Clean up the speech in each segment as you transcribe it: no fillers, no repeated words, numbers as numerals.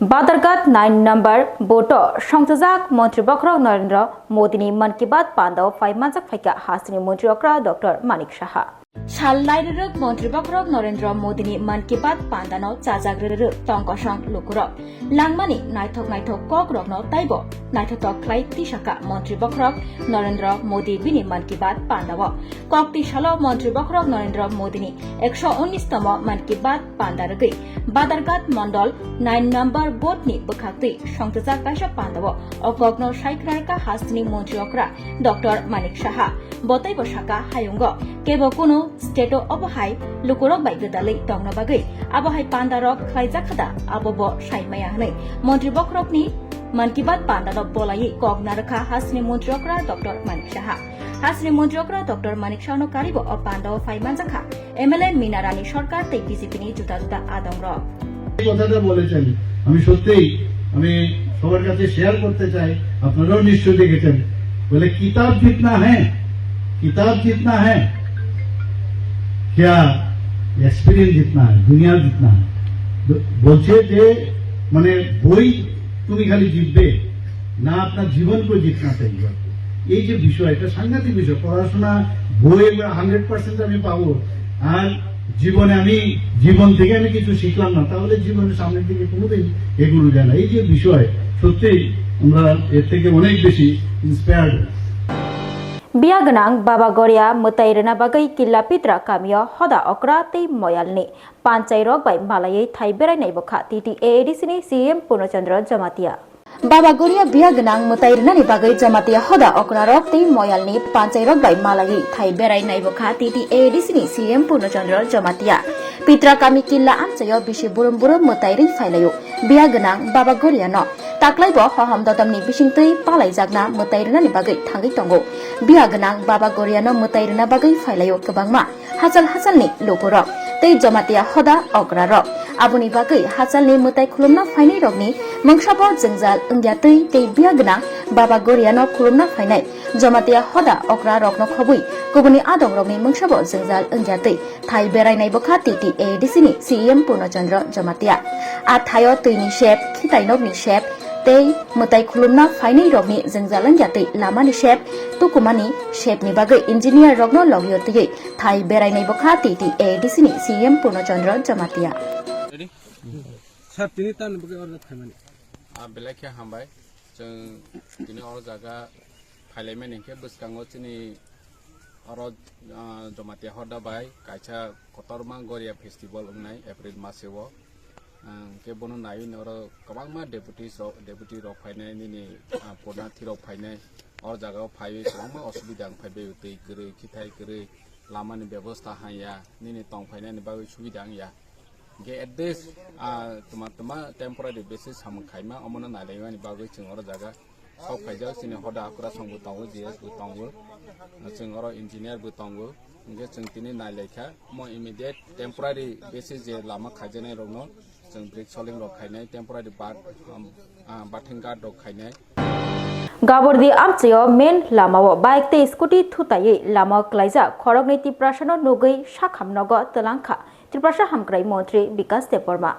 बादरघाट 9 number बोटो संसजाक मंत्री बखरक नरेंद्र मोदी मन की बात पांदाव फाइमानजाक फाइका हासिनी मंत्री अक्रा डॉक्टर मानिक शाह साल लाइरक मंत्री बखरक नरेंद्र मोदी मन की बात पांदानो चाजाग्रर टंकसं लुकुरक लांगमानी नायथक ककरकनो ताइबो नायथक क्लाइ तिसाका मंत्री बखरक नरेंद्र मोदी बिनी मन की बात पांदाव कक्ति सालो मंत्री बखरक नरेंद्र मोदी 119तम मन की बात पांदारगै बादरघाट मंडल 9 नम्बर बोटनी बखाक्ति संसजाक काइसा पांदाव अकगनो साइक्रारका हासिनी मंत्री अक्रा डॉक्टर मानिक शाह बतै बसाका हायुंग केबो कुनु स्टेटो अबहाय लुकुरक बाय गदालै दंना बागै आबहाय पांदारक खाइजाखादा आबोबो साइमाया हनै मंत्री बखरकनि मन की बात पांदानो बोलायै कगनारखा हासिनी मंत्री अक्रा डॉक्टर मानिक शाह हासिनी मंत्री अक्रा डॉक्टर मानिक शाहनो कारिबो अपांदाव फाइमानजाखा एमएलए মিনারানী সরকার তাই বিজেপিনি জুতা জুতা আদংর কথাটা বলেছেন আমি সত্যিই আমি সবার কাছে শেয়ার করতে চাই আপনারাও নিশ্চয়ই দেখেছেন বলে কিতাব जितना है क्या एक्सपीरियंस जितना है दुनिया जितना है বলছে যে মানে বই তুমি খালি জিতবে না আপনার জীবনকে জিতনা চাইবে এই যে বিষয় এটা সাংঘাতিক বিষয় পড়াশোনা বই 100% আমি পাবো আর জীবনে আমি জীবন থেকে আমি কিছু শিখলাম না তাহলে জীবনের সামনের দিকে কোনোদিন এগোনো যায় না এই যে বিষয় সত্যিই আমরা এর থেকে অনেক বেশি ইন্সপায়ার্ড बिया गनां बाबा गोरिया मुताइरना बागै किल्ला पित्रा कामियो हदा अक्रा तै मयालनि पांचाई रक बाय मालायै थाइ बेरायनाय बखा टीटीएडीसीनि सीएम पूर्णचंद्र जमातिया बाबा गोरिया बिया गनां मुताइरनानि बागै जमातिया हदा अक्रा रक तै मयालनि पांचाई रक बाय मालायै थाइ बेरायनाय बखा टीटीएडीसीनि सीएम पूर्णचंद्र जमातिया पित्रा कामि किल्ला आमचायो बिसि बुरुम बुरुम मुताइरै फाइलायो बिया गनां बाबा गोरिया न ताक्लाइबो हहम ददमनि बिसिंतै पालायजागना मुताइरनानि बागै थांगै तंगौ बिया गनां बाबा गोरियानो मुताइरना बागै फाइलायो गोबांमा हासालनि लोगोरक तै जमातिया हदा अग्रा रक आबुनि बागै हासालनि मुताइ खुलुमना फाइनाय रकनि मंसाबो जोंजाल ओंग्यातै तै बिया गनां बाबा गोरियानो खुलुमना फाइनाय जमातिया हदा अग्रा रकनो खबै गुबुननि आदं रकनि मंसाबो जोंजाल ओंग्यातै थाइ बेरायनाय बखा टीटीएडीसीनि सीएम पूर्णचंद्र जमातिया आ थायो तैनि शेप खिताइनकनि शेप तै मुताइ खुलुमना फाइनाय रकनि जोंजाल ओंग्यातै लामानि शेप तुकुमानि शेपनि बागै इंजिनियर रकनो लगियतै थाइ बेरायनाय बखा टीटीएडीसीनि सीएम पूर्णचंद्र जमातिया साबतिनि तान बगे अर्डर थायमानि बेलाखे हामबाय जों दिनै अर जागा फाइलायमानिखे बसकांगो चिनि अर जमातिया हदाबाय काइचा कतरमा गरिया फेस्टिवल उनाय एप्रिल मासेव के बनो नायिन अर गोबांमा डेपुटी रक फाइनाय निनि पदनाथि रक फाइनाय अर जागाव फाइयो गोबांमा असुबिदा फाइबे दै गरै खिथाय गरै लामानि व्यवस्था हाया निनि तंग फाइनायनि बागै सुबिदा या गे एड्रेस तमा टेम्परारि बेसिस हम खाइमा अमना नायलायमानि बागै जों अर जागा सब फाइजा सिनि हदा आकुरा संबो तांगो जीएस बो तांगो जों अर इंजिनियर बो तांगो गे जों तिनि नायलायखा म इमिडिएट टेम्परारि बेसिस जे लामा खाइजेनाय रनो जों ब्रेक सलिं रक खाइनाय टेम्परारि बाथिं गार्ड रक खाइनाय गाबोरदि आमचायो मेन लामाव बाइक ते स्कुटी थुतायै लामा क्लाइजा खरगनै तिप्रासानो नुगै साखामनग तलांखा त्रिपुरा हामग्राय मंत्री विकास देबबर्मा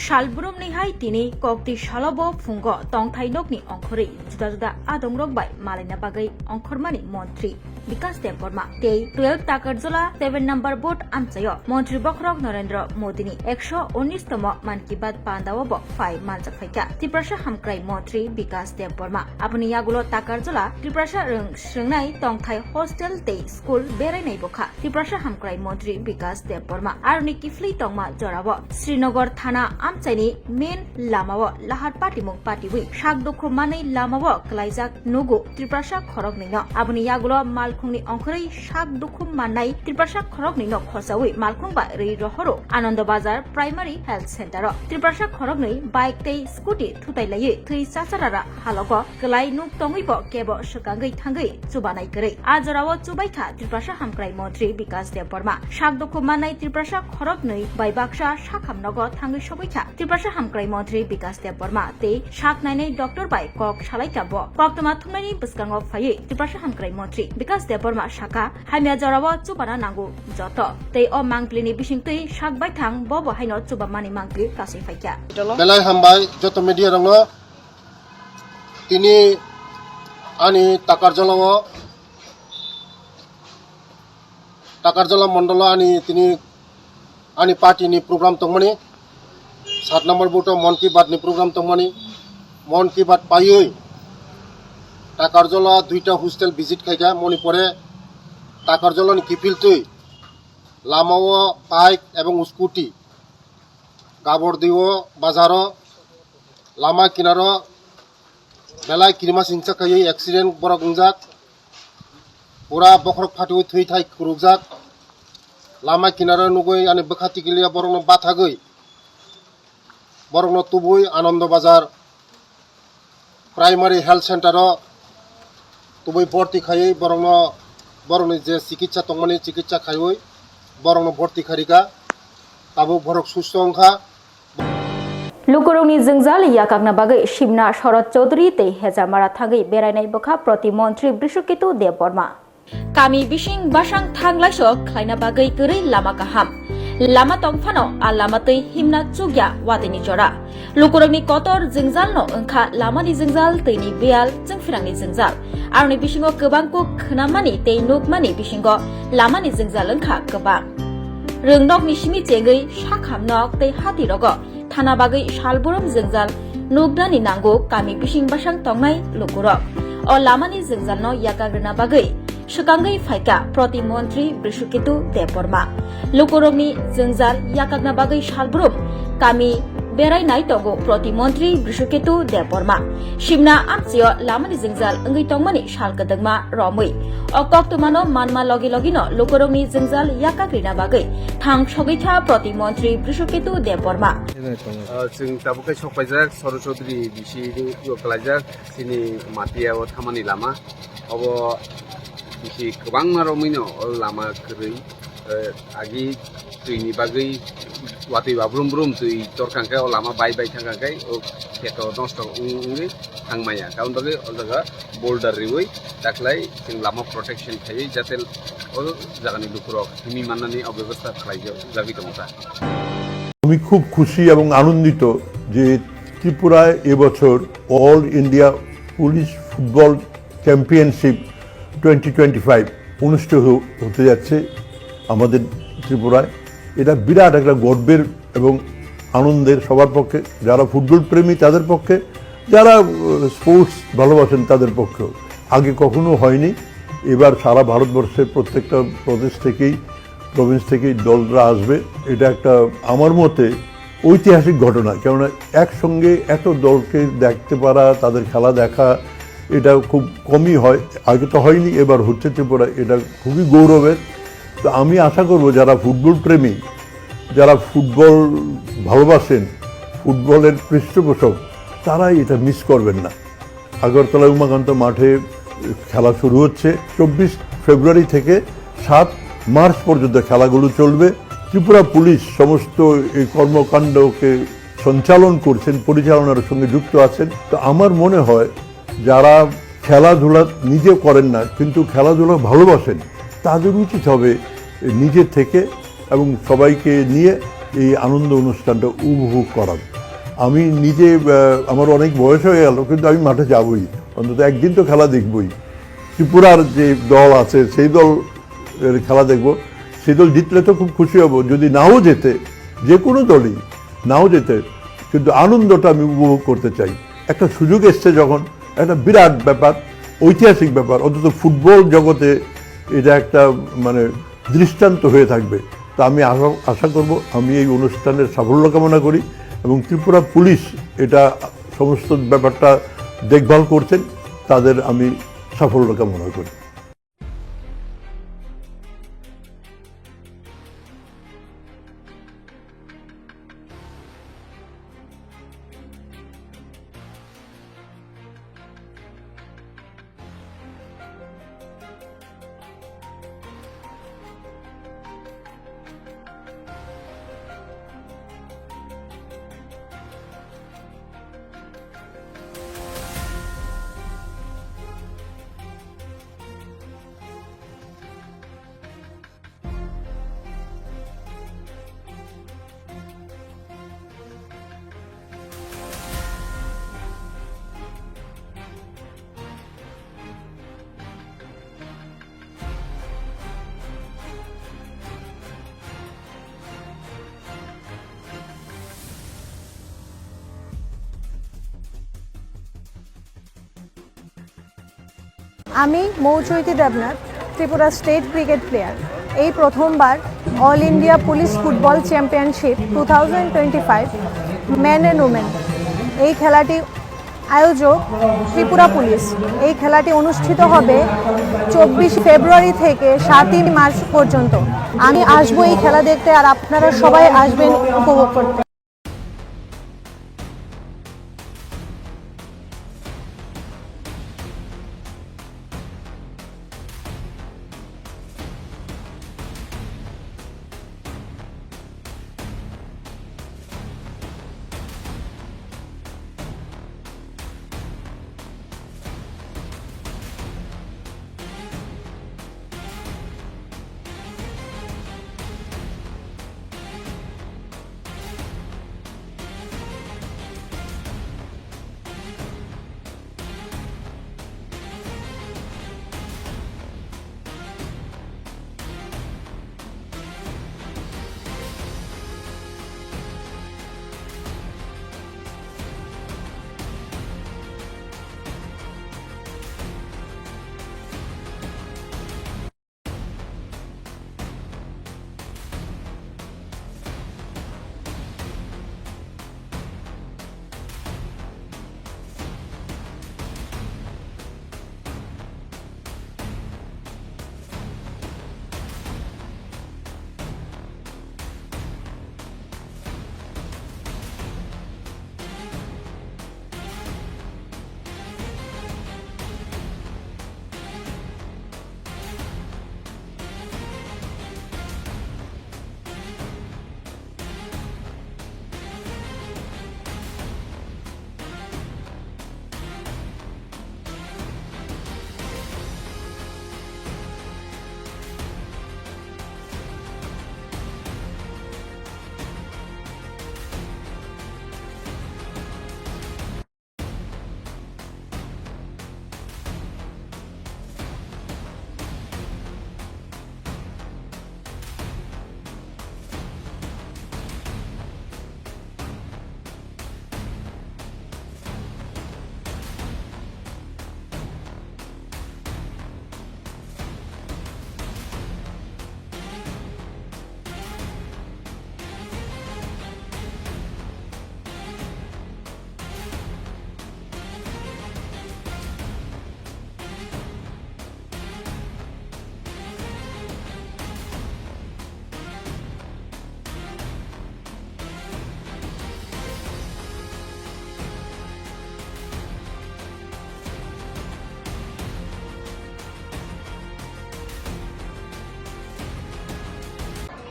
सालब्रुम निहाय तिनि कक्ति सालबो फुंग तंथाय नकनि अंखरै जुदा जुदा आदंरक बाय मालायना बागै अंखरमानि मंत्री विकास देबबर्मा ते 12 ताकरजला 7 नम्बर बोट आमचायो मंत्री बखरक नरेंद्र मोदीनि 119तम मन की बात पांदावबो फाइ मानजाक फाइका त्रिपुरा हामग्राय मंत्री विकास देबबर्मा आबुनि यागुलो ताकरजला त्रिपुरा रोंनाय तंथाय हस्टेल ते स्कुल बेरायनाय बखा त्रिपुरा हामग्राय मंत्री विकास देबबर्मा आरुनि किफ्लि तंमा जराव श्रीनगर थाना आमचाइनि मेन लामाव लाहार पाटिमुं पाटिबुइ साक दुखु मानै लामाव क्लाइजाक नुगु त्रिपुरा खरगनैनो आबुनि यागुलो मालखुंनि अंखरै साक दुखु माननाय त्रिपुरा खरगनैनो खसावै मालखुंबा रै रहरो Anand Bazar primary health centre Tripura खरगनै बाइक तै स्कुटी थुताइलायै थै सासारारा हालग क्लाइ नुक तङैबो केबो सकांगै थांगै चुबानाय गरै आजराव चुबायथा त्रिपुरा हामग्राय मंत्री विकास देबबर्मा साक दुखु माननाय त्रिपुरा खरगनै बाय बाक्सा साखामनग थांगै सबायथा faikha Tripura Hamkrai Mantri Bikas Deborma tei Shak Nainai Dr. Bai Kok Shalaikabo Koktwma Thumnaini Bwskangok phaiui Tripura Hamkrai Mantri Bikas Deborma Shaka Haimia Jarawa Chubana Nangu Joto tei o Mangplini Bisingtui Shak Baithang Bobo Haino Chubamani Mangpli Kasi faikha Belai hambai joto media rangno tini ani Takarjala Mandala ani tini ani party ni program tongmani 7 number buto Mon Ki Baat ni program tongmani Mon Ki Baat paioi Takarjala duita hostel visit khaija moni pore Takarjala ni kipil tui lamao bike ebong scooty gabor diwo bazaro lama kinaro belai kirma singsa khayi accident borok ungjak pura bokrok phatui thui thai kurujak lama kinaro nugoi ani bekhati gilia borokno bathagoi borokno tubui Anand Bazar primary health center tubui bhorti khayi borokno je chikitsa tongmani chikitsa khaioi borokno bhorti kharika tabo borok susto ongkha Lukurungni Jingzal Yakakna Bagai Shimna Sharat Chaudhary tei Hezamara Thagai Berainai Bokha Pratimontrী Brishukitu Deborma Kami Bishing Basang Thanglaisok Khlaina Bagai Gurui Lama Kaham Lama Tongphano a Lama tei Himna Chugya Wadini Jora Lukurungni Kotor Jingzal no Engkha Lamani Jingzal teini Beal Jingfirangni Jingzal Arni Bishingo Gobangko Khnamani tei Nukmani Bishingo Lamani Jingzal Engkha Gobang Röngnokni Simi Jengei Shakhamnok tei Hatirogo Thana Bagai Shalburum Jingzal Nugdani Nango Kami Bishing Basang Tongnai Lukurok O Lamani Jingzal no Yakagrina Bagai Shukangai Faika Pratimontrী Brishukitu Deborma Lukurokni Jingzal Yakagna Bagai Shalburum Kami Berainai Togo Pratimontrী Brishukitu Deborma Shimna Amchio Lamani Jingzal Ngai Tongmani Shalkadagma Romui O Koktwma no Manma Logi Logino Lukurokni Jingzal Yakagrina Bagai Thang Sogaitha Pratimontrী Brishukitu Deborma जों दाबुkai सकबायजाक Swrangchati बिसिनि योगलायजाक सिनि मातियाव थामानि लामा अब बिसि गोबां मारमैनो लामा गोरै आगि दैनि बागै वादै बाब्रुम ब्रुम दै दरखांखाय लामा बाय थांखांखाय खेत नष्ट उंगै थांमाया काउन बागै अलगा बोल्डार रिवै दाखलाय जों लामा प्रटेक्शन थायो जाते जागानि लुकुरक हिमी माननानै अबेबस्था खालायजो जाबि दंता আমি খুব খুশি এবং আনন্দিত যে ত্রিপুরায় এবছর all India police football championship 2025 অনুষ্ঠিত হতে যাচ্ছে আমাদের ত্রিপুরায়। এটা বিরাট একটা গর্বের এবং আনন্দের সবার পক্ষে, যারা ফুটবল প্রেমী তাদের পক্ষে, যারা স্পোর্টস ভালোবাসেন তাদের পক্ষেও। আগে কখনো হয়নি, এবার সারা ভারতবর্ষের প্রত্যেকটা প্রভিন্স থেকেই দলরা আসবে। এটা একটা আমার মতে ঐতিহাসিক ঘটনা, কেননা একসঙ্গে এত দলকে দেখতে পারা, তাদের খেলা দেখা, এটা খুব কমই হয়। আগে তো হয়নি, এবার হচ্ছে ত্রিপুরা, এটা খুবই গৌরবের। তো আমি আশা করব যারা ফুটবল প্রেমী, যারা ফুটবল ভালোবাসেন, ফুটবলের পৃষ্ঠপোষক, তারা এটা মিস করবেন না। আগরতলা উমাকান্ত মাঠে খেলা শুরু হচ্ছে 24 ফেব্রুয়ারি থেকে 7 মার্চ পর্যন্ত খেলাগুলো চলবে। ত্রিপুরা পুলিশ সমস্ত এই কর্মকাণ্ডকে সঞ্চালন করছেন, পরিচালনার সঙ্গে যুক্ত আছেন। তো আমার মনে হয় যারা খেলাধুলা নিজে করেন না কিন্তু খেলাধুলা ভালোবাসেন, তাদের উচিত হবে নিজে থেকে এবং সবাইকে নিয়ে এই আনন্দ অনুষ্ঠানটা উপভোগ করার। আমি নিজে আমার অনেক বয়স হয়ে গেল, কিন্তু আমি মাঠে যাবই, অন্তত একদিন তো খেলা দেখবই। ত্রিপুরার যে দল আছে সেই দল খেলা দেখব, সেই দল জিতলে তো খুব খুশি হব। যদি নাও যেতে, যে কোনো দলই নাও যেতে, কিন্তু আনন্দটা আমি উপভোগ করতে চাই। একটা সুযোগ এসছে যখন, একটা বিরাট ব্যাপার, ঐতিহাসিক ব্যাপার, অন্তত ফুটবল জগতে এটা একটা মানে দৃষ্টান্ত হয়ে থাকবে। তা আমি আশা করব, আমি এই অনুষ্ঠানের সাফল্য কামনা করি এবং ত্রিপুরা পুলিশ এটা সমস্ত ব্যাপারটা দেখভাল করছেন, তাদের আমি সাফল্য কামনা করি। আমি Mouchaiti Debnath, Tripura state cricket player. এই প্রথমবার all India police football championship 2025 men and women এই খেলাটি আয়োজক ত্রিপুরা পুলিশ। এই খেলাটি অনুষ্ঠিত হবে 24 ফেব্রুয়ারি থেকে 7 মার্চ পর্যন্ত। আমি আসবো এই খেলা দেখতে, আর আপনারা সবাই আসবেন উপভোগ করতে।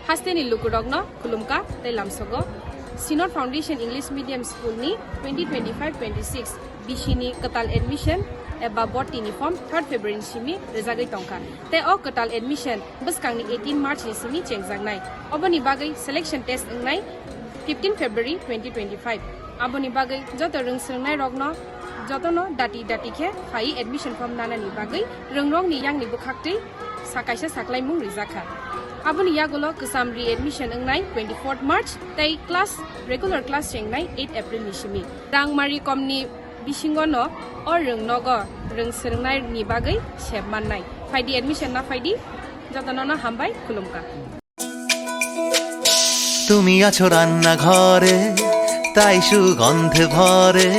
Hasteni Lukurogno, Kulumka, Telamsogo, Sinor Foundation English Medium School ni 2025-26 Bishini Katal Admission eba bot uniform 3rd February simi rezagai tongka. Te o Katal Admission buskang ni 18 March ni simi chengzagnai. Oboni bagai selection test ngai 15 February 2025. Aboni bagai joto rungsengnai rogno jotono dati ke phai admission form nana ni bagai rungrong ni yang ni bukhakti sakaisa saklai mung rizakha. Aboni yagulo kesamri admission ngai 24th March tai class regular class chengnai 8 April ni simi. Rangmari komni bisingono or rungnogo rungsengnai ni bagai shebmannai. Phaidi admission na phaidi jotono na hambai kulumka. তুমি আছো রান্না ঘরে তাই সুগন্ধে ভরে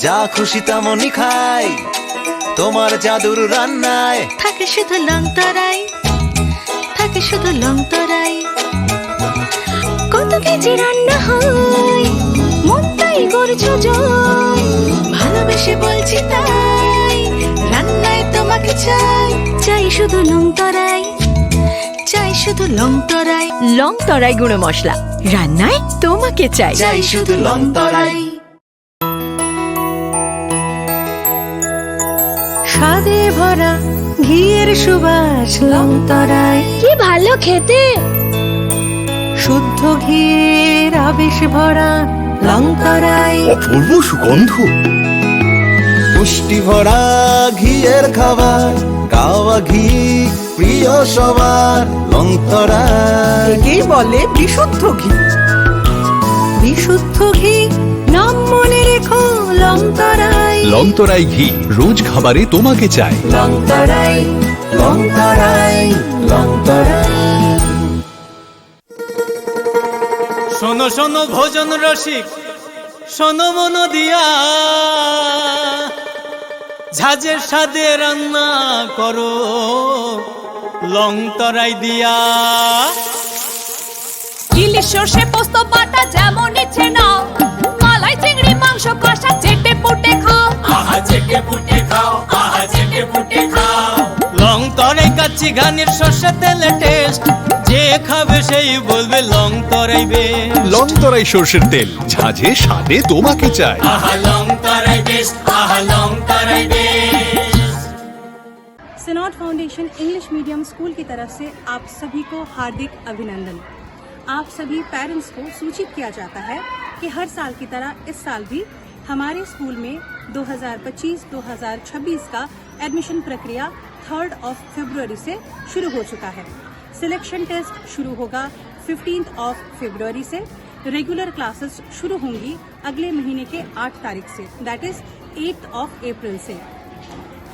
যা খুশি তেমনই খাই তোমার জাদুর রান্নায় থাকে শুধু লংতরাই থাকে শুধু লংতরাই কত কেজি রান্না হয় মন তাই করছো জয় ভালোবেসে বলছি তাই রান্নায় তোমাকে চাই চাই শুধু লংতরাই চাই শুধু লংতরাই লংতরাই গুঁড়ো মশলা রান্নায় তোমাকে চাই চাই শুধু লংতরাই স্বাদে ভরা ঘিয়ের সুবাস লংতরাই কি ভালো খেতে শুদ্ধ ঘিয়ের আবেশ ভরা লংতরাই অপূর্ব সুগন্ধ পুষ্টি ভরা ঘিয়ের খাবার গাওয়া ঘি প্রিয় সবার লংতরাই একেই বলে বিশুদ্ধ ঘি বিশুদ্ধ ঘি নাম মনে রেখো লংতরাই লংতরাই ঘি রোজ খাবারে তোমাকে চাই। লংতরাই লংতরাই লংতরাই। শোনো শোনো ভোজন রসিক, শোনো মন দিয়া, ঝাঁঝের স্বাদে রান্না করো লংতরাই দিয়া। ইলিশ সর্ষে পোস্ত বাটা যেমন ইচ্ছে নাও, মালাই চিংড়ি মাংস কষা চেটে পুটে খাও, আহা চেটে পুটে খাও, আহা চেটে পুটে খাও। লংতরাই কাচ্চি ঘানির সর্ষে তেলে টেস্ট, যে খাবে সেই বলবে লংতরাই বেস্ট। লংতরাই সর্ষের তেল, ঝাঁঝে স্বাদে তোমাকে চাই। आहा लौंगतराई बेस्ट, आहा Longtharai best. Synod foundation English medium school की तरफ से आप सभी को हार्दिक अभिनंदन। आप सभी पेरेंट्स को सूचित किया जाता है कि हर साल की तरह इस साल भी हमारे स्कूल में 2025-2026 का एडमिशन प्रक्रिया 3 फरवरी से शुरू हो चुका है। सिलेक्शन टेस्ट शुरू होगा 15 फरवरी से। रेगुलर क्लासेस शुरू होंगी अगले महीने के 8 तारीख से, दैट इज 8 अप्रैल से।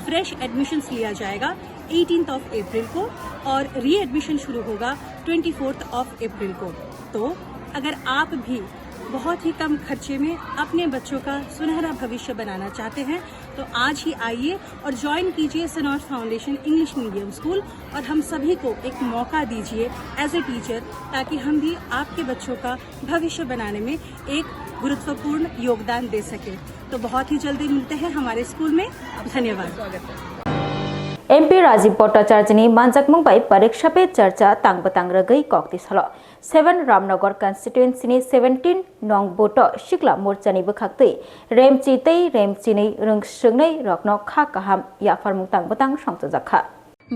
फ्रेश एडमिशन्स लिया जाएगा 18 अप्रैल को और री एडमिशन शुरू होगा 24 अप्रैल को। तो अगर आप भी बहुत ही कम खर्चे में अपने बच्चों का सुनहरा भविष्य बनाना चाहते हैं तो आज ही आइए और ज्वाइन कीजिए सिनॉट फाउंडेशन इंग्लिश मीडियम स्कूल और हम सभी को एक मौका दीजिए एज ए टीचर, ताकि हम भी आपके बच्चों का भविष्य बनाने में एक गुरुत्वपूर्ण योगदान दे सकें। तो बहुत ही जल्दी मिलते हैं हमारे स्कूल में। धन्यवाद। MP राजीव भट्टाचार्यनि मानजाकमुंबाई परीक्षा पे चर्चा तांगबतांग रगै कक्ति सलो 7 रामनगर कन्स्टिट्युएन्सीनि 17 नं बोट सिक्ला मोर्चानि बखाक्तै रेमचितै रेमचिनै रोंसोंनै रक्न खा काहाम याफारमुं तांगबतांग संतजाखा।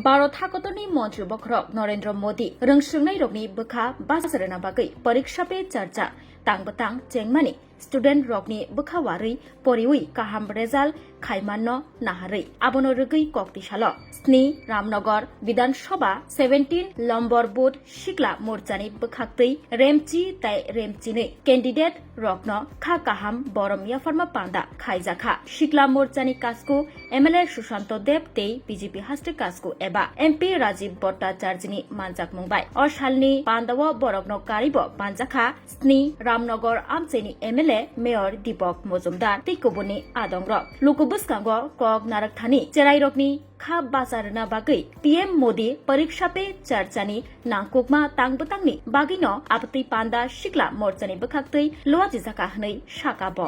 भारत हाकतनि मन्त्री बखरक नरेन्द्र मोदी रोंसोंनै रगनि बखा बासरना बागै परीक्षा पे चर्चा तांगबतांग चेंगमानि स्टुडेन्ट रगनि बखावारै परिउइ काहाम रेजाल्ट खाइमान्न नाहारै आबनो रगै कक्तिसाल स्नि रामनगर विधानसभा 17 लम्बर बोट सिक्ला मोर्चानि बखाक्तै रेमचि ताइ रेमचिनै कैंडिडेट रक्न खा काहाम बरम याफारमा पान्दा खाइजाखा सिक्ला मोर्चानि कासको MLA सुशांत देव तै बीजेपी हास्टे कासको एबा MP राजीव भट्टाचार्यनि मानजाक मुंबाई असालनि पान्दाव बरगनो कारिब पान्जाखा स्नि रामनगर आमचैनि MLA मेयर दीपक मजुमदार तैकोबोनि आदंग लोकबुस्कांग कक नारकथानि चेराइरकनि खा बाजारना बागै PM मोदी परीक्षा पे चर्चानि नांकोकमा तांगबतांगनि बागिनो आपत्ति पान्दा सिक्ला मोर्चानि बखाक्तै लोवाजि जाका हनै साकाब।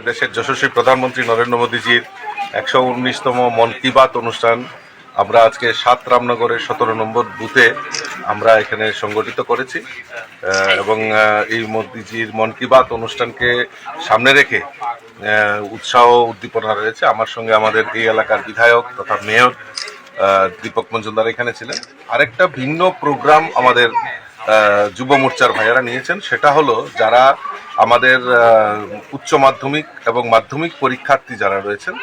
देशेर यशस्वी प्रधानमंत्री नरेंद्र मोदीजीर 119तम मन की बात অনুষ্ঠান আমরা আজকে 7 রামনগরের 17 নম্বর বুথে আমরা এখানে সংগঠিত করেছি এবং এই মোদিজির মন কি বাত অনুষ্ঠানকে সামনে রেখে উৎসাহ উদ্দীপনা রয়েছে। আমার সঙ্গে আমাদের এই এলাকার বিধায়ক তথা মেয়র দীপক মজুমদার এখানে ছিলেন। আরেকটা ভিন্ন প্রোগ্রাম আমাদের যুব মোর্চার ভাইয়ারা নিয়েছেন, সেটা হলো যারা আমাদের উচ্চ মাধ্যমিক এবং মাধ্যমিক পরীক্ষার্থী যারা রয়েছেন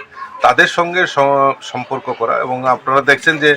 তাদের সঙ্গে সম্পর্ক করা এবং আপনারা দেখছেন যে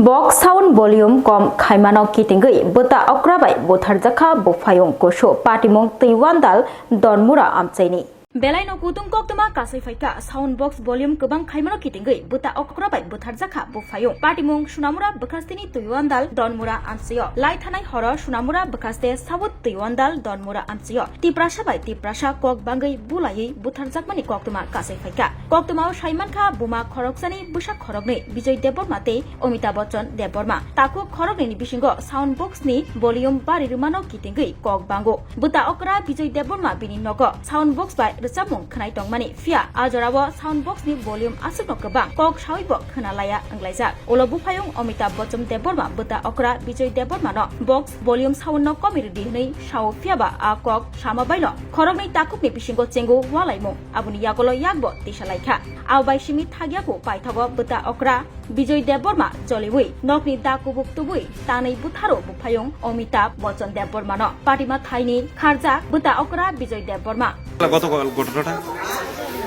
बक्स साउंड वॉल्यूम कम खाइमानो किटिंगै बता अक्राबाय बोथारजाखा बोफायं कोशो पाटिमंग तैवानदाल दनमुरा आमचैनि बेलायनो कुतुं कोक्तमा कासै फाइका साउंड बक्स वॉल्यूम गोबां खाइमानो किटिंगै बता अक्राबाय बोथारजाखा बोफायं पाटिमंग सुनामुरा बखास्तेनि तैवानदाल दनमुरा आमचैयो लाई थानाय हर सुनामुरा बखास्ते साउथ तैवानदाल दनमुरा आमचैयो तिप्रासा बाय तिप्रासा कक बांगै बुलायै बोथारजाकमानि कोक्तमा कासै फाइका कोक्तमाव साइमानखा बुमा खरकसानि बुसा खरगनै विजय देबबर्माते अमिताभ बच्चन देबबर्मा ताको खरगनैनि बिसिंग साउंड बक्सनि वॉल्यूम बारि रुमानो किटिंगै कक बांगो बता अक्रा विजय देबबर्मा बिनि नग साउंड बक्स बाय रचामुं खनाय टंगमानि फिया आजराव साउंड बक्सनि वॉल्यूम आसुनो गोबां कक सावैबो खोनालाया अंग्लायजा ओलबुफायं अमिताभ बच्चन देबबर्मा बता अक्रा विजय देबबर्मानो बक्स वॉल्यूम साउंड कमिरि दिहनै साव फियाबा आ कक सामाबायलो खरगनै ताकुकनि बिसिंगो चेंगो वालायमु आबुनि यागलो यागबो तिसालायखा आवबायसिमि थागियाखौ पाइथागो बता अक्रा विजय देबबर्मा जलिवै नकनि दाकुबुक तुबुइ तानै बुथारो बुफायं अमिताभ बच्चन देबबर्मानो पार्टीमा थाइनि खारजा बता अक्रा विजय देबबर्मा গতকাল ঘটনাটা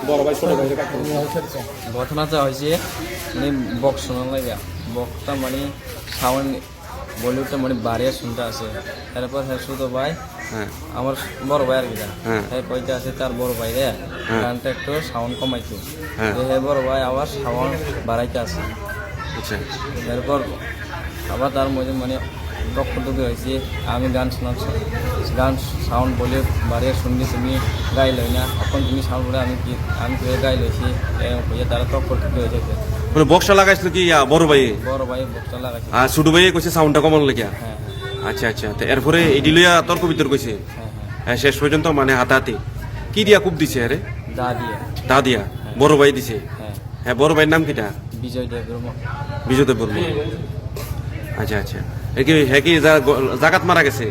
বড় ভাই ছোট ভাই ঘটনাটা হয়েছে মানে বক্স শোনার লাগে বক্সটা মানে সাউন্ড বলিউডটা মানে বাড়িয়ে শুনতে আসে তারপর হ্যাঁ শুধু ভাই হ্যাঁ আমার বড় ভাই আর কি হ্যাঁ কইতে আছে তার বড় ভাই রে গানটা একটু সাউন্ড কমাইছে হ্যাঁ বড় ভাই আবার সাউন্ড বাড়াইতে আছে আচ্ছা এরপর আবার তার মধ্যে মানে রক্তটুকু হয়েছে আমি গান শোনাচ্ছি গান সাউন্ড বলে বাড়িয়ে শুনবি তুমি গাই লই না এখন তুমি সাউন্ড বলে আমি গাই লইছি হয়ে তারা রক্তটুকু হয়েছে মানে বক্সটা লাগাইছিল কি বড় ভাই বক্সটা লাগাইছে আর ছোট ভাই কইছে সাউন্ডটা কমানো লাগিয়া হ্যাঁ আচ্ছা আচ্ছা তো এরপরে এডি লইয়া তর্ক বিতর্ক কইছে হ্যাঁ শেষ পর্যন্ত মানে হাতাহাতি কি দিয়া খুব দিছে আরে দা দিয়া বড় ভাই দিছে হ্যাঁ বড় ভাইয়ের নাম কিটা বিজয় দেব বর্মা আচ্ছা আচ্ছা হ্যাঁ কি জাগাত মারা গেছে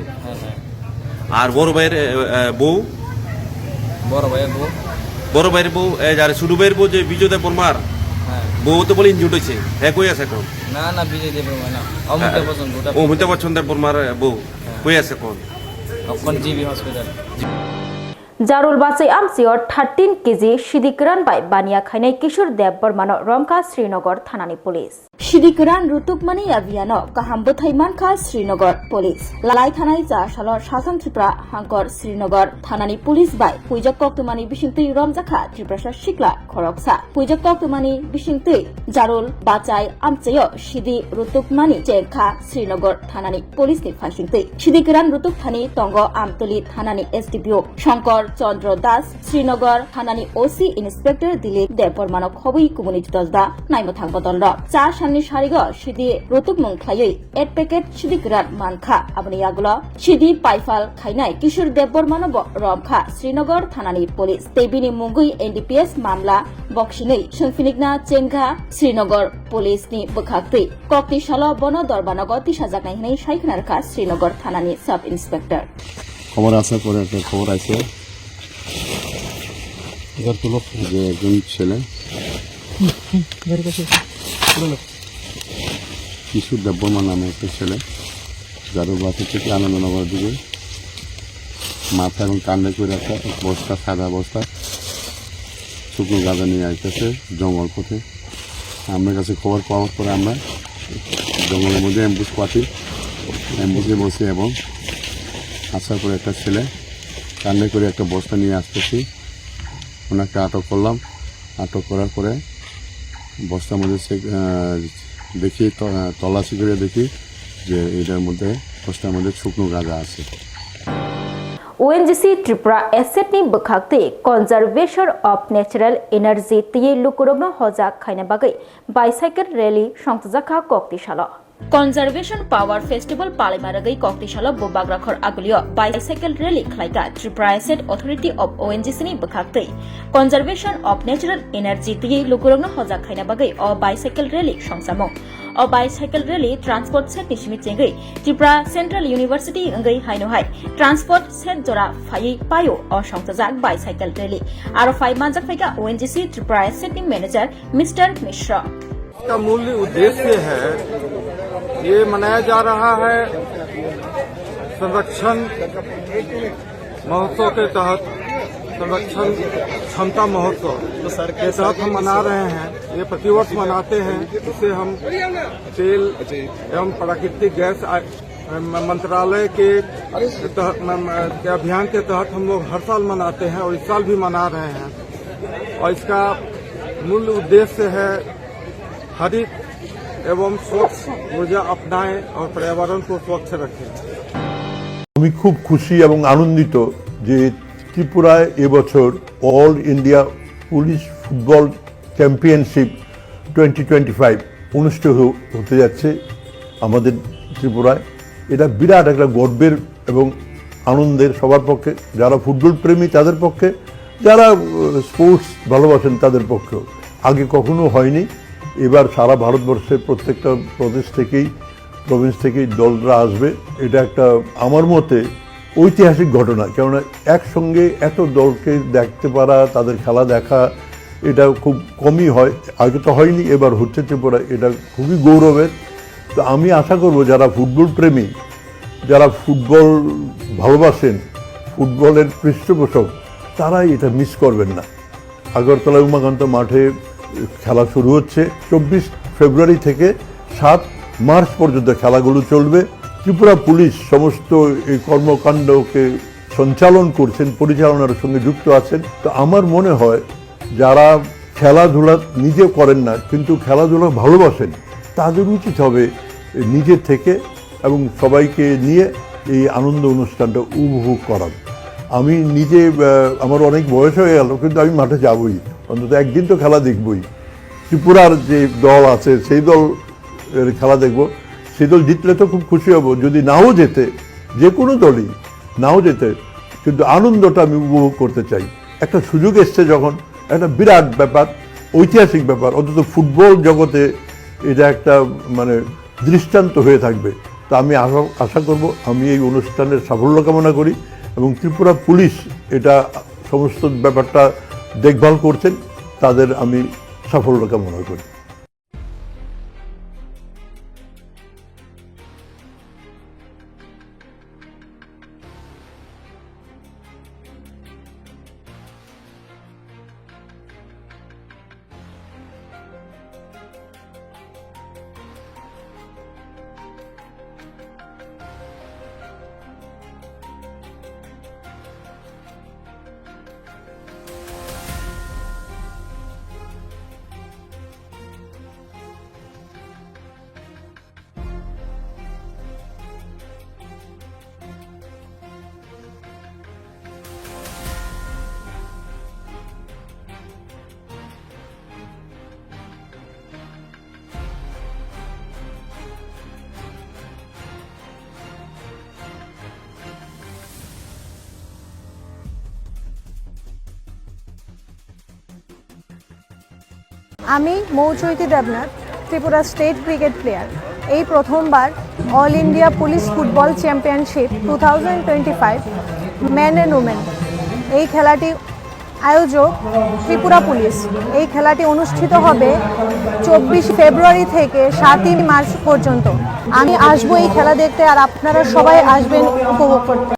আর বড় ভাইয়ের বউ বড় ভাইয়ের বউ যার ছোট ভাইয়ের বউ যে বিজয় দেব বর্মার বউ তো বলে ইনজুর্ড হয়েছে হ্যাঁ কই আছে এখন না বিজয় দেব বর্মা না অমিতাভ বচ্চন দেব বর্মার বউ কই আছে এখন জিবি হসপিটাল জারুল বাচাই আমচিয়র 13 কেজি সিদিকরান বাই বানিয়া খাইনাই কিশোর দেব বর্মান রমখা শ্রীনগর থানানি পুলিশ সিদিকরান রুতুকমানি অভিযান কাহাম বথাই মানখা শ্রীনগর পুলিশ লালাই থানায় যা সালর শাসন ত্রিপুরা হাঙ্কর শ্রীনগর থানানি পুলিশ বাই পুইজক কক্তমানি বিশিংতৈ রমজাখা ত্রিপুরা শিকলা খরকসা পুইজক কক্তমানি বিশিংতৈ জারুল বাচাই আমচিয় সিদি রুতুকমানি চেখা শ্রীনগর থানানি পুলিশ নি ফাইসিংতৈ সিদিকরান রুতুক থানি তঙ্গ আমতলি থানানি এসডিপিও শঙ্কর চন্দ্র দাস শ্রীনগর থানানি ওসি ইন্সপেক্টর দিলীপ দেববর্মানক খবই কুমুনিত দজদা নাইমথাং বদল চা সাননি সারিগ সিদি রতুক মুংখ্লাयै 8 প্যাকেট সিদিকরান মানখা আবনি আগল সিদি পাইফাল খাইনাই কিশোর দেববর্মান রমখা শ্রীনগর থানানি পুলিশ তেবিনি মুঙ্গুই এনডিপিএস মামলা বক্সিनै সংফিনিকনা চেংঘা শ্রীনগর পুলিশ নি বখাক্তৈ কক্তিশাল বন দরবানগ তিসাজাকনাই হनै সাইখনারখা শ্রীনগর থানানি সাব ইন্সপেক্টর খবর আসার পরে একটা খবর আছে যে একজন ছেলে কিশোর দেববর্মা নামে একটা ছেলে যাদের বাসা থেকে আনন্দনগর দিকে মাথা এবং কান্দে করে একটা বস্তা সাদা বস্তা শুকনো গাঁজা নিয়ে আসতেছে জঙ্গল পথে আমার কাছে খবর পাওয়ার পরে আমরা জঙ্গলের মধ্যে অ্যাম্বুসে বসে এবং আসার পরে একটা ছেলে কান্দে করে একটা বস্তা নিয়ে আসতেছি ওনাকে আটক করলাম আটক করার পরে বস্তার মধ্যে দেখি তল্লাশি করে দেখি যে এটার মধ্যে বস্তার মধ্যে শুকনো গাঁজা আছে ওএনজিসি ত্রিপুরা এসেটনি বখাক্তে কনজারভেশন অফ ন্যাচারাল এনার্জি তিয়ে লুকুরগ্ন হজাক খাইনা বাগৈ বাইসাইকেল র্যালি সংতজাখা কক্তিশাল কনজারভেশন পাওয়ার ফেস্টিভ্যাল পালিমারাগৈ কক্তিশাল বোবাগ্রাখর আগুলিয় বাইসাইকেল র্যালি খাইকা Tripura asset authority of ONGC नि বখাক্তে কনজারভেশন অফ ন্যাচারাল এনার্জি তিয়ে লুকুরগ্ন হজাক খাইনা বাগৈ অ বাইসাইকেল র্যালি সংসামং অ বাইসাইকেল র্যালি ট্রান্সপোর্ট সেট নিসিমি চেঙ্গৈ ত্রিপুরা সেন্ট্রাল ইউনিভার্সিটি অঙ্গৈ হাইনহাই ট্রান্সপোর্ট सेट जरा फाई पायो और संतजाक बाइसाइकिल रैली आरो फाई मानजक फाइका ONGC Tripura asset manager mister Mishra का मूल उद्देश्य है ये मनाया जा रहा है संरक्षण महोत्सव के तहत संरक्षण क्षमता महोत्सव के तहत हम मना रहे हैं ये प्रतिवर्ष मनाते हैं इससे हम तेल एवं प्राकृतिक गैस मंत्रालय के अभियान के तहत हम लोग हर साल मनाते हैं और इस साल भी मना रहे हैं और इसका मूल उद्देश्य है हरित एवं स्वच्छ ऊर्जा अपनाएं और पर्यावरण को स्वच्छ रखें। আমি খুব খুশি এবং আনন্দিত যে ত্রিপুরায় এবছর all India police football championship 2025 অনুষ্ঠিত হতে যাচ্ছে আমাদের ত্রিপুরায়। এটা বিরাট একটা গর্বের এবং আনন্দের সবার পক্ষে, যারা ফুটবল প্রেমী তাদের পক্ষে, যারা স্পোর্টস ভালোবাসেন তাদের পক্ষেও। আগে কখনো হয়নি, এবার সারা ভারতবর্ষের প্রত্যেকটা প্রভিন্স থেকেই দলরা আসবে। এটা একটা আমার মতে ঐতিহাসিক ঘটনা, কেননা একসঙ্গে এত দলকে দেখতে পারা, তাদের খেলা দেখা, এটা খুব কমই হয়। আগে তো হয়নি, এবার হচ্ছে ত্রিপুরা, এটা খুবই গৌরবের। তো আমি আশা করব যারা ফুটবল প্রেমী, যারা ফুটবল ভালোবাসেন, ফুটবলের পৃষ্ঠপোষক, তারা এটা মিস করবেন না। আগরতলা উমাকান্ত মাঠে খেলা শুরু হচ্ছে 24 ফেব্রুয়ারি থেকে 7 মার্চ পর্যন্ত খেলাগুলো চলবে। ত্রিপুরা পুলিশ সমস্ত এই কর্মকাণ্ডকে সঞ্চালন করছেন, পরিচালনার সঙ্গে যুক্ত আছেন। তো আমার মনে হয় যারা খেলাধুলা নিজে করেন না কিন্তু খেলাধুলা ভালোবাসেন, তাদের উচিত হবে নিজে থেকে এবং সবাইকে নিয়ে এই আনন্দ অনুষ্ঠানটা উপভোগ করার। আমি নিজে আমার অনেক বয়স হয়ে গেল কিন্তু আমি মাঠে যাবই, অন্তত একদিন তো খেলা দেখবই। ত্রিপুরার যে দল আছে সেই দল খেলা দেখব, সেই দল জিতলে তো খুব খুশি হব, যদি নাও যেতে, যে কোনো দলই নাও যেতে, কিন্তু আনন্দটা আমি উপভোগ করতে চাই। একটা সুযোগ এসছে যখন, একটা বিরাট ব্যাপার, ঐতিহাসিক ব্যাপার, অন্তত ফুটবল জগতে এটা একটা মানে দৃষ্টান্ত হয়ে থাকবে। তা আমি আশা করব, আমি এই অনুষ্ঠানের সাফল্য কামনা করি এবং ত্রিপুরা পুলিশ এটা সমস্ত ব্যাপারটা দেখভাল করছেন, তাদের আমি সাফল্য কামনা করি। আমি Mouchaiti Debnath, Tripura state cricket player. এই প্রথমবার all India police football championship 2025 men and women এই খেলাটি আয়োজক ত্রিপুরা পুলিশ। এই খেলাটি অনুষ্ঠিত হবে 24 ফেব্রুয়ারি থেকে 7ই মার্চ পর্যন্ত। আমি আসবো এই খেলা দেখতে, আর আপনারা সবাই আসবেন উপভোগ করতে।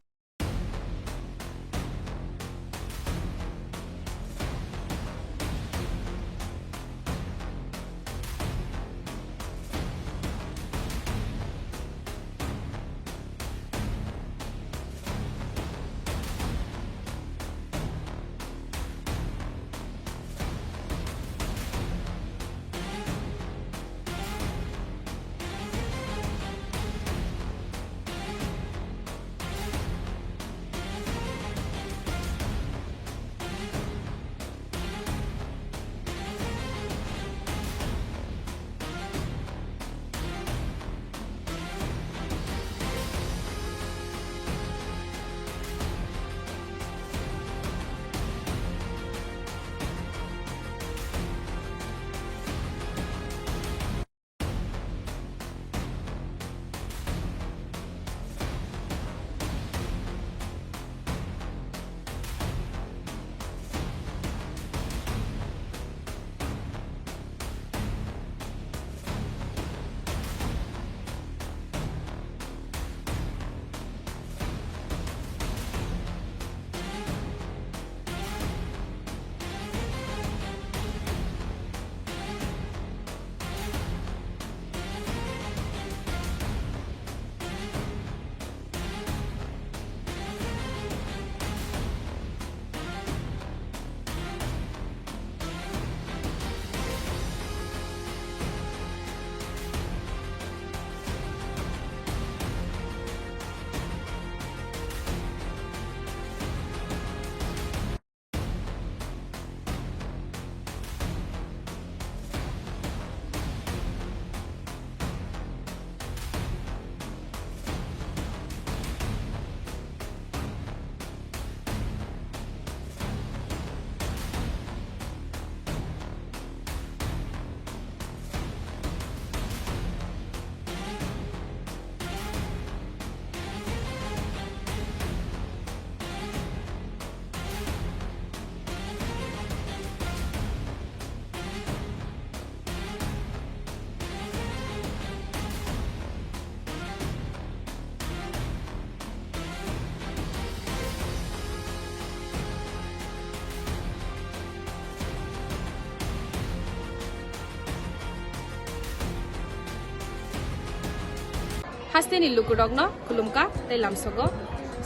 Hasteni Lukurogno, Kulumka, Telamsogo,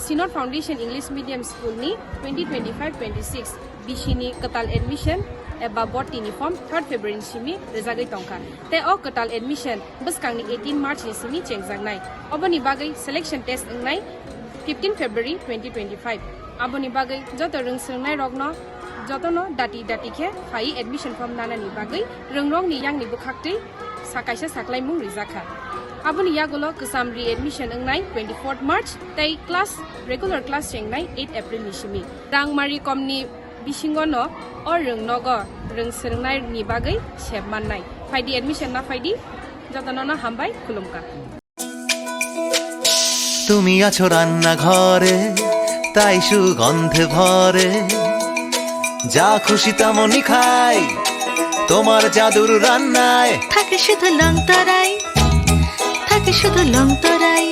Sinor Foundation English Medium School ni 2025-26 Bishini Katal admission eba bot uniform 3rd February simi rezagai tongka. Te o Katal admission buskang ni 18 March ni simi chengjangnai. Oboni bagai selection test ngnai 15 February 2025. Aboni bagai joto rungsngnai rogno jotono dati khe hai admission form nana ni bagai rungrong ni yang ni bukhakti sakaisa saklai mung rizakha. Aboni yagolo kusam re-admission ngnai 24th March tai class regular class chengnai 8 April ni simi. Rangmari komni bisingono or rungnogo rungsngnai ni bagai sebmannai. Faidi admission na faidi jotono na hambai kulumka. তুমি আছো রান্না ঘরে তাই সুগন্ধে ভরে যা খুশি তেমনই খাই তোমার জাদুর রান্নায় থাকে শুধু লং তরাই থাকে শুধু লং তরাই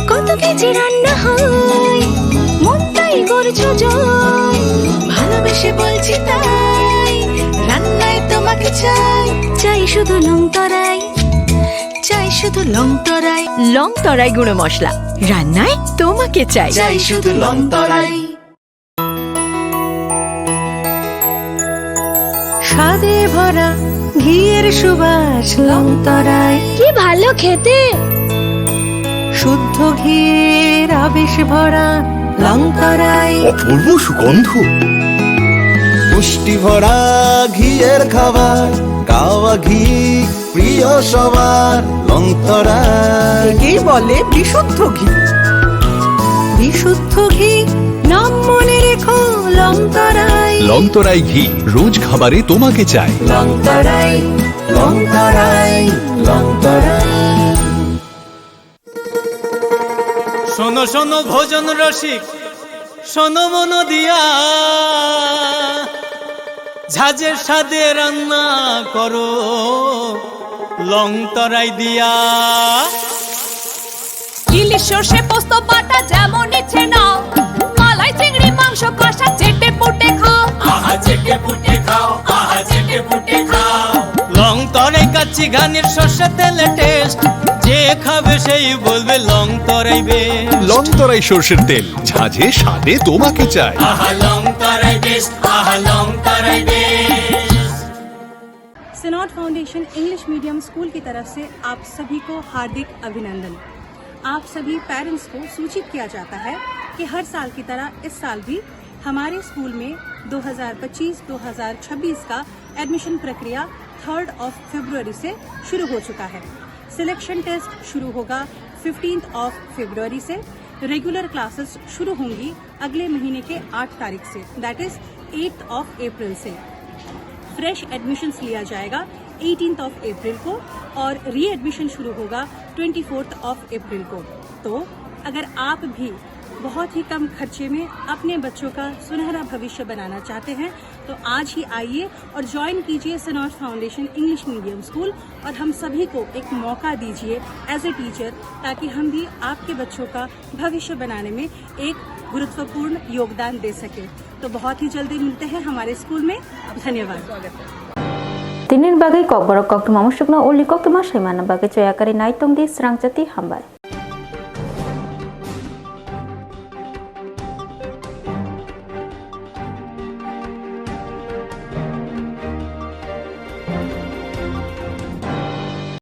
কত কেজি রান্না হয় মনটাই করছো জয় ভালোবেসে বলছি তাই রান্নায় তোমাকে চাই চাই শুধু লং তরাই চাই শুধু লং তরাই গুঁড়ো মশলা রান্নায় তোমাকে চাই চাই শুধু লং তরাই স্বাদে ভরা ঘিয়ের সুবাস লং তরাই কি ভালো খেতে শুদ্ধ ঘিয়ের আবেশ ভরা লং তরাই অপূর্ব সুগন্ধ পুষ্টি ভরা ঘিয়ের খাবার কাওয়া ঘি প্রিয় সবার লং তরাই কি বলে বিশুদ্ধ ঘি বিশুদ্ধ ঘি নাম মনে রেখো লং তরাই লংতরাই ঘি রোজ খাবারে তোমাকে চাই লং তরাই লং তরাই লং তরাই শোনো শোনো ভোজন রসিক শোনো মন দিয়া ঝাঁঝের স্বাদে রান্না করো লং তরাই দিয়া ইলিশ সর্ষে পোস্ত বাটা যেমন ইচ্ছে নাও মালাই চিংড়ি মাংস কষা চেটে পুটে খাও আহা চেটে পুটে খাও আহা চেটে পুটে খাও লং তরাই কাচ্চি ঘানির সর্ষে তেলে টেস্ট যে খাবে সেই বলবে লং তরাই বেশ লংতরাই সর্ষের তেল ঝাঁঝে স্বাদে তোমাকে চাই আহা লং তরাই বেশ আহা লং তরাই বেশ। सिनॉट फाउंडेशन इंग्लिश मीडियम स्कूल की तरफ से आप सभी को हार्दिक अभिनंदन। आप सभी पेरेंट्स को सूचित किया जाता है कि हर साल की तरह इस साल भी हमारे स्कूल में 2025-2026 का एडमिशन प्रक्रिया 3rd February से शुरू हो चुका है। सिलेक्शन टेस्ट शुरू होगा 15th February से। रेगुलर क्लासेस शुरू होंगी अगले महीने के 8 तारीख से, दैट इज 8th April से। फ्रेश एडमिशन्स लिया जाएगा 18th April को और री एडमिशन शुरू होगा 24th April को। तो अगर आप भी बहुत ही कम खर्चे में अपने बच्चों का सुनहरा भविष्य बनाना चाहते हैं तो आज ही आइए और ज्वाइन कीजिए सिनॉट फाउंडेशन इंग्लिश मीडियम स्कूल और हम सभी को एक मौका दीजिए एज ए टीचर ताकि हम भी आपके बच्चों का भविष्य बनाने में एक गुरुत्वपूर्ण योगदान दे सके। तो बहुत ही जल्दी मिलते हैं हमारे स्कूल में। धन्यवाद। Tinin bagai Kokborok Koktwma musukna uli Koktwma saimana bagai coyakari naitung di Swrangchati hambai.